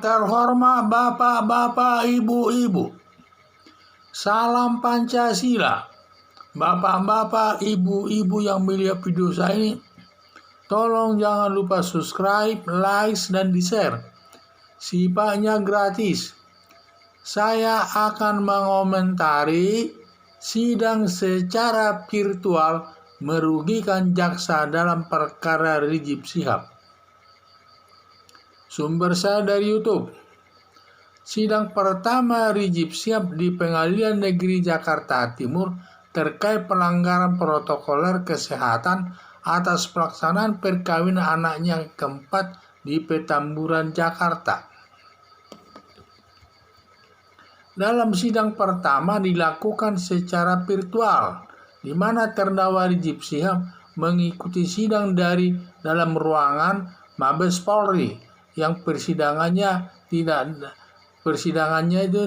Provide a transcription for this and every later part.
terhormat bapak-bapak, ibu-ibu, salam Pancasila. Bapak-bapak, ibu-ibu yang melihat video saya ini, tolong jangan lupa subscribe, like, dan di-share. Sifatnya gratis. Saya akan mengomentari sidang secara virtual merugikan jaksa dalam perkara Rizik Syihab. Sumber saya dari YouTube. Sidang pertama Rizik Syihab di Pengadilan Negeri Jakarta Timur terkait pelanggaran protokoler kesehatan atas pelaksanaan perkawinan anaknya yang keempat di Petamburan, Jakarta. Dalam sidang pertama dilakukan secara virtual, di mana terdakwa Rizik Syihab mengikuti sidang dari dalam ruangan Mabes Polri yang persidangannya itu,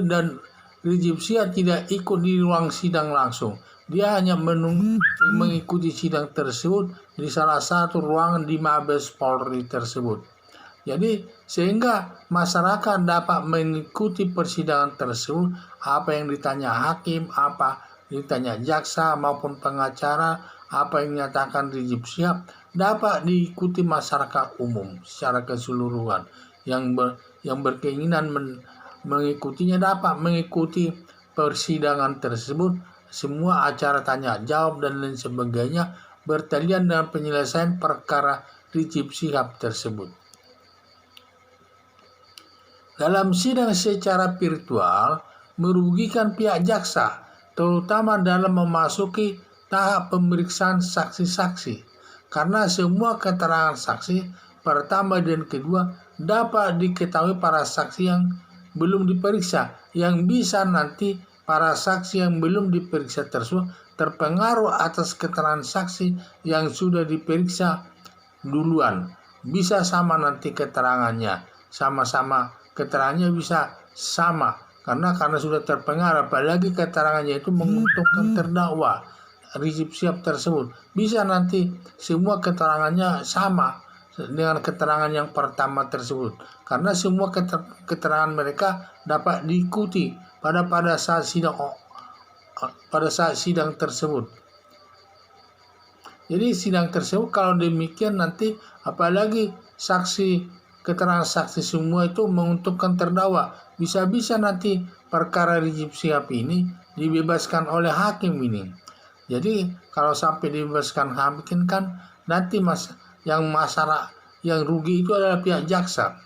dan Rizik Syihab tidak ikut di ruang sidang langsung. Dia hanya mengikuti sidang tersebut di salah satu ruangan di Mabes Polri tersebut. Jadi sehingga masyarakat dapat mengikuti persidangan tersebut, apa yang ditanya hakim, apa ditanya jaksa maupun pengacara, apa yang dinyatakan Rizik Syihab dapat diikuti masyarakat umum secara keseluruhan. Yang berkeinginan mengikutinya dapat mengikuti persidangan tersebut. Semua acara tanya jawab dan lain sebagainya bertalian dengan penyelesaian perkara Rizik Syihab tersebut. Dalam sidang secara virtual merugikan pihak jaksa, terutama dalam memasuki tahap pemeriksaan saksi-saksi, karena semua keterangan saksi pertama dan kedua dapat diketahui para saksi yang belum diperiksa, yang bisa nanti para saksi yang belum diperiksa tersebut terpengaruh atas keterangan saksi yang sudah diperiksa duluan. Bisa sama nanti keterangannya, sama-sama keterangannya bisa sama karena sudah terpengaruh, apalagi keterangannya itu menguntungkan terdakwa Rizik Syihab tersebut. Bisa nanti semua keterangannya sama dengan keterangan yang pertama tersebut, karena semua keterangan mereka dapat diikuti pada saat sidang tersebut. Jadi sidang tersebut kalau demikian nanti apalagi keterangan saksi semua itu menguntungkan terdakwa, bisa-bisa nanti perkara Rizik Syihab ini dibebaskan oleh hakim ini. Jadi kalau sampai dibebaskan hakim kan nanti yang rugi itu adalah pihak jaksa.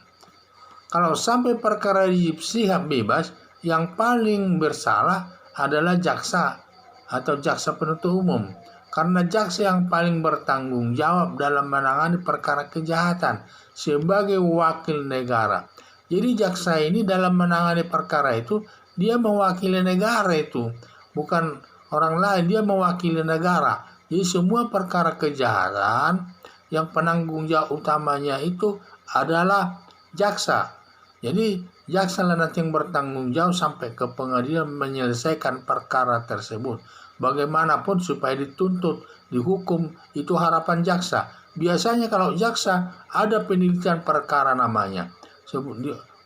Kalau sampai perkara Rizik Syihab bebas, yang paling bersalah adalah jaksa atau jaksa penuntut umum, karena jaksa yang paling bertanggung jawab dalam menangani perkara kejahatan sebagai wakil negara. Jadi jaksa ini dalam menangani perkara itu dia mewakili negara, itu bukan orang lain, dia mewakili negara. Jadi semua perkara kejahatan yang penanggung jawab utamanya itu adalah jaksa. Jadi jaksa lah nanti yang bertanggung jawab sampai ke pengadilan menyelesaikan perkara tersebut. Bagaimanapun supaya dituntut, dihukum, itu harapan jaksa. Biasanya kalau jaksa ada penelitian perkara namanya.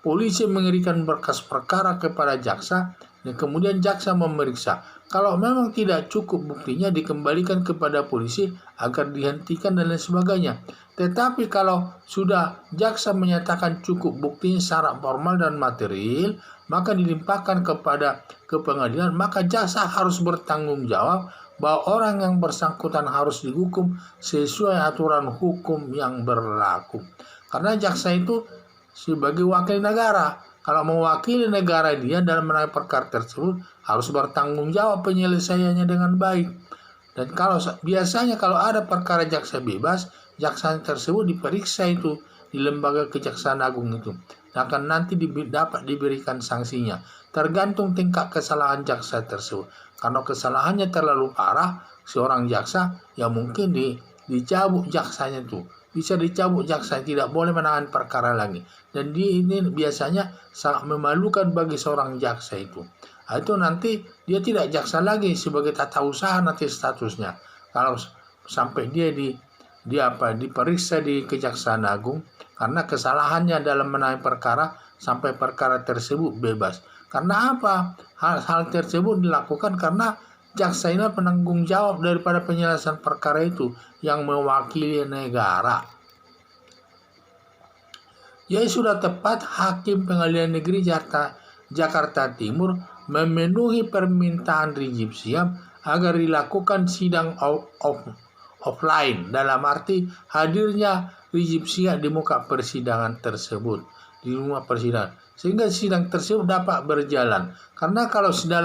Polisi mengirimkan berkas perkara kepada jaksa dan kemudian jaksa memeriksa. Kalau memang tidak cukup buktinya dikembalikan kepada polisi agar dihentikan dan lain sebagainya. Tetapi kalau sudah jaksa menyatakan cukup buktinya secara formal dan material, maka dilimpahkan ke pengadilan, maka jaksa harus bertanggung jawab bahwa orang yang bersangkutan harus dihukum sesuai aturan hukum yang berlaku. Karena jaksa itu sebagai wakil negara, kalau mewakili negara dia dalam menangani perkara tersebut harus bertanggung jawab penyelesaiannya dengan baik. Dan biasanya kalau ada perkara jaksa bebas, jaksa tersebut diperiksa itu di lembaga kejaksaan agung itu, akan nanti dapat diberikan sanksinya tergantung tingkat kesalahan jaksa tersebut. Kalau kesalahannya terlalu parah seorang jaksa, ya mungkin dicabut jaksanya itu, bisa dicabut jaksa, tidak boleh menangani perkara lagi. Dan ini biasanya sangat memalukan bagi seorang jaksa itu. Itu nanti dia tidak jaksa lagi, sebagai tata usaha nanti statusnya. Kalau sampai dia diperiksa di Kejaksaan Agung karena kesalahannya dalam menangani perkara sampai perkara tersebut bebas. Karena apa? Hal tersebut dilakukan karena jaksa ini penanggung jawab daripada penyelesaian perkara itu yang mewakili negara. Jadi sudah tepat Hakim Pengadilan Negeri Jakarta Timur memenuhi permintaan Rizik Syihab agar dilakukan sidang offline, dalam arti hadirnya Rizik Syihab di muka persidangan tersebut, di rumah persidangan, sehingga sidang tersebut dapat berjalan. Karena kalau sudah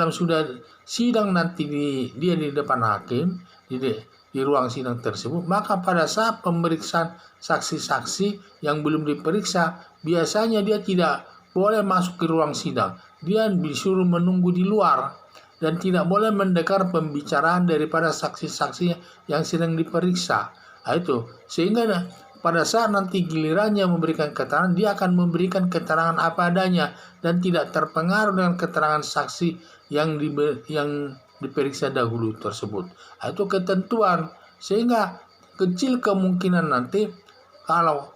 sidang nanti dia di depan hakim di ruang sidang tersebut, maka pada saat pemeriksaan saksi-saksi yang belum diperiksa, biasanya dia tidak boleh masuk ke ruang sidang. Dia disuruh menunggu di luar dan tidak boleh mendengar pembicaraan daripada saksi-saksi yang sedang diperiksa. Itu sehingga pada saat nanti gilirannya memberikan keterangan, dia akan memberikan keterangan apa adanya dan tidak terpengaruh dengan keterangan saksi yang diperiksa dahulu tersebut. Itu ketentuan, sehingga kecil kemungkinan nanti kalau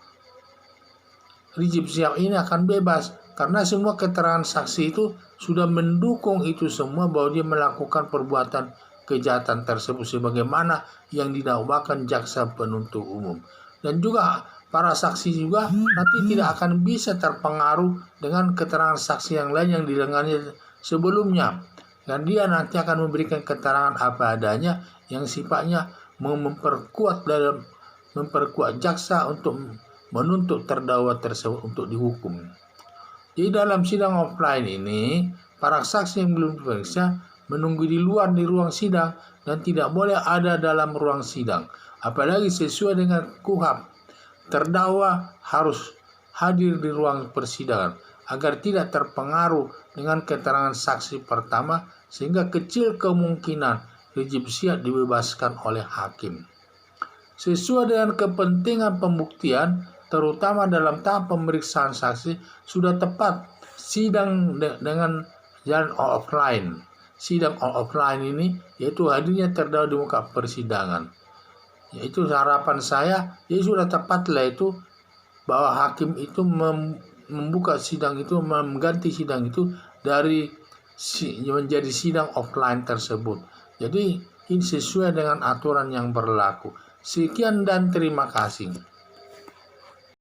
Rizik Syihab ini akan bebas karena semua keterangan saksi itu sudah mendukung itu semua bahwa dia melakukan perbuatan kejahatan tersebut sebagaimana yang didakwakan jaksa penuntut umum. Dan juga para saksi juga nanti tidak akan bisa terpengaruh dengan keterangan saksi yang lain yang didengarnya sebelumnya. Dan dia nanti akan memberikan keterangan apa adanya yang sifatnya memperkuat jaksa untuk menuntut terdakwa tersebut untuk dihukum. Jadi dalam sidang offline ini, para saksi yang belum diperiksa menunggu di luar di ruang sidang dan tidak boleh ada dalam ruang sidang. Apalagi sesuai dengan KUHP, terdakwa harus hadir di ruang persidangan agar tidak terpengaruh dengan keterangan saksi pertama, sehingga kecil kemungkinan Rizik Syihab dibebaskan oleh hakim. Sesuai dengan kepentingan pembuktian, terutama dalam tahap pemeriksaan saksi, sudah tepat sidang dengan jalan offline. Sidang offline ini yaitu hadirnya terdakwa di muka persidangan. Yaitu harapan saya, ya sudah tepatlah itu bahwa hakim itu membuka sidang itu, mengganti sidang itu dari menjadi sidang offline tersebut. Jadi ini sesuai dengan aturan yang berlaku. Sekian dan terima kasih.